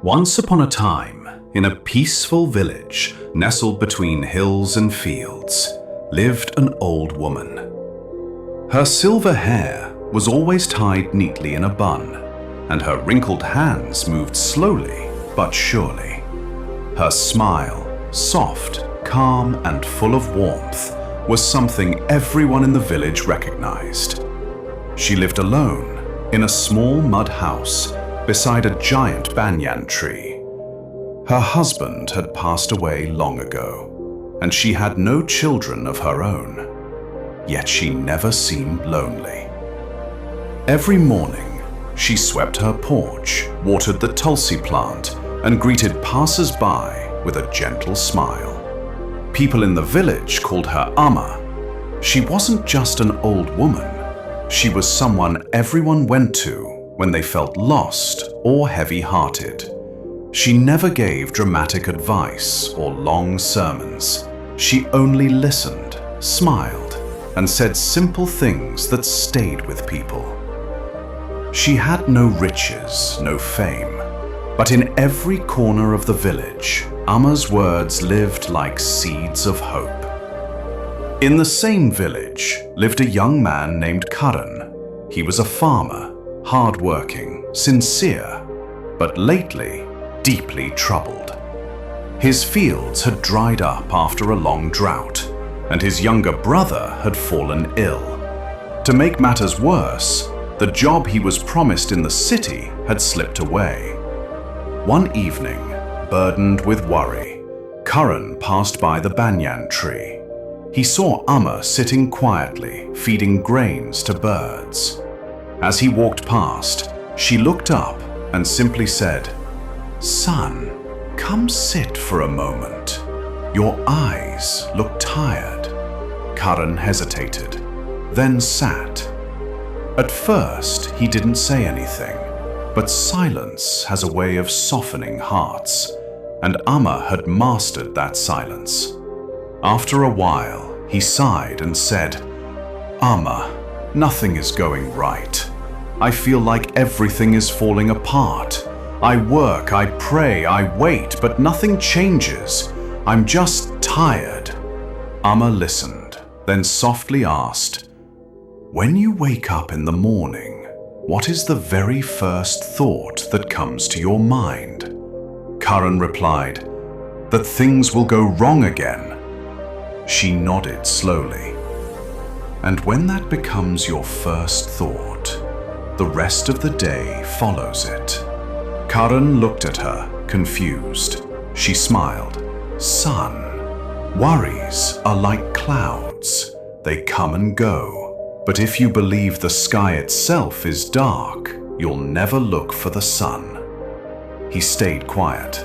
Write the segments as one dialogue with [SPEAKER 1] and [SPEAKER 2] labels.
[SPEAKER 1] Once upon a time, in a peaceful village nestled between hills and fields, lived an old woman. Her silver hair was always tied neatly in a bun, and her wrinkled hands moved slowly but surely. Her smile, soft, calm, and full of warmth, was something everyone in the village recognized. She lived alone in a small mud house beside a giant banyan tree. Her husband had passed away long ago, and she had no children of her own. Yet she never seemed lonely. Every morning, she swept her porch, watered the tulsi plant, and greeted passers-by with a gentle smile. People in the village called her Amma. She wasn't just an old woman. She was someone everyone went to when they felt lost or heavy-hearted. She never gave dramatic advice or long sermons. She only listened, smiled, and said simple things that stayed with people. She had no riches, no fame, but in every corner of the village, Amma's words lived like seeds of hope. In the same village lived a young man named Karan. He was a farmer, hard-working, sincere, but lately deeply troubled. His fields had dried up after a long drought, and his younger brother had fallen ill. To make matters worse, the job he was promised in the city had slipped away. One evening, burdened with worry, Karan passed by the banyan tree. He saw Amma sitting quietly, feeding grains to birds. As he walked past, she looked up and simply said, "Son, come sit for a moment. Your eyes look tired." Karan hesitated, then sat. At first, he didn't say anything, but silence has a way of softening hearts, and Amma had mastered that silence. After a while, he sighed and said, "Amma, nothing is going right. I feel like everything is falling apart. I work, I pray, I wait, but nothing changes. I'm just tired." Amma listened, then softly asked, "When you wake up in the morning, what is the very first thought that comes to your mind?" Karan replied, "That things will go wrong again." She nodded slowly. "And when that becomes your first thought, the rest of the day follows it." Karan looked at her, confused. She smiled. "Son, worries are like clouds. They come and go. But if you believe the sky itself is dark, you'll never look for the sun." He stayed quiet.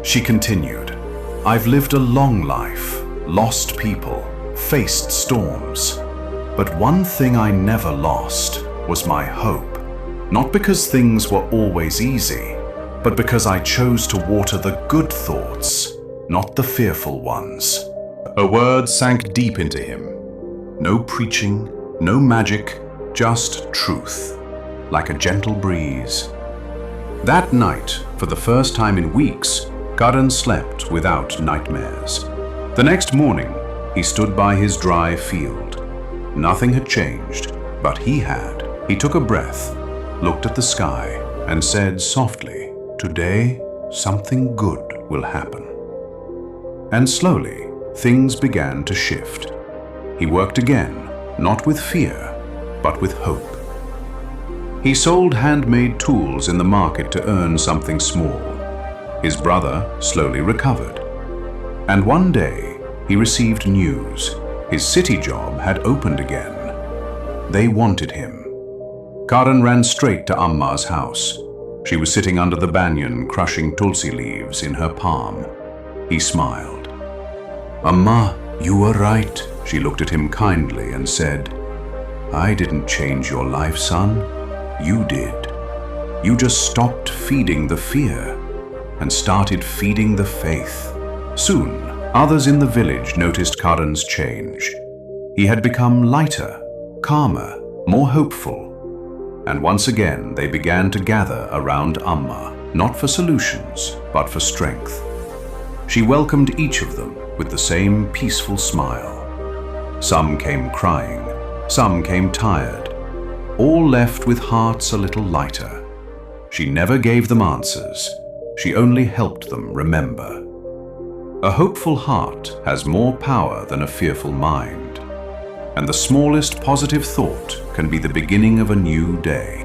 [SPEAKER 1] She continued, "I've lived a long life, lost people, faced storms. But one thing I never lost was my hope. Not because things were always easy, but because I chose to water the good thoughts, not the fearful ones." Her words sank deep into him. No preaching, no magic, just truth, like a gentle breeze. That night, for the first time in weeks, Karan slept without nightmares. The next morning, he stood by his dry field. Nothing had changed, but he had. He took a breath, looked at the sky, and said softly, "Today, something good will happen." And slowly, things began to shift. He worked again, not with fear, but with hope. He sold handmade tools in the market to earn something small. His brother slowly recovered. And one day, he received news. His city job had opened again. They wanted him. Karan ran straight to Amma's house. She was sitting under the banyan, crushing tulsi leaves in her palm. He smiled. "Amma, you were right." She looked at him kindly and said, "I didn't change your life, son. You did. You just stopped feeding the fear and started feeding the faith." Soon, others in the village noticed Karan's change. He had become lighter, calmer, more hopeful. And once again, they began to gather around Amma. not for solutions, but for strength. She welcomed each of them with the same peaceful smile. Some came crying, some came tired, all left with hearts a little lighter. She never gave them answers, she only helped them remember. A hopeful heart has more power than a fearful mind, and the smallest positive thought can be the beginning of a new day.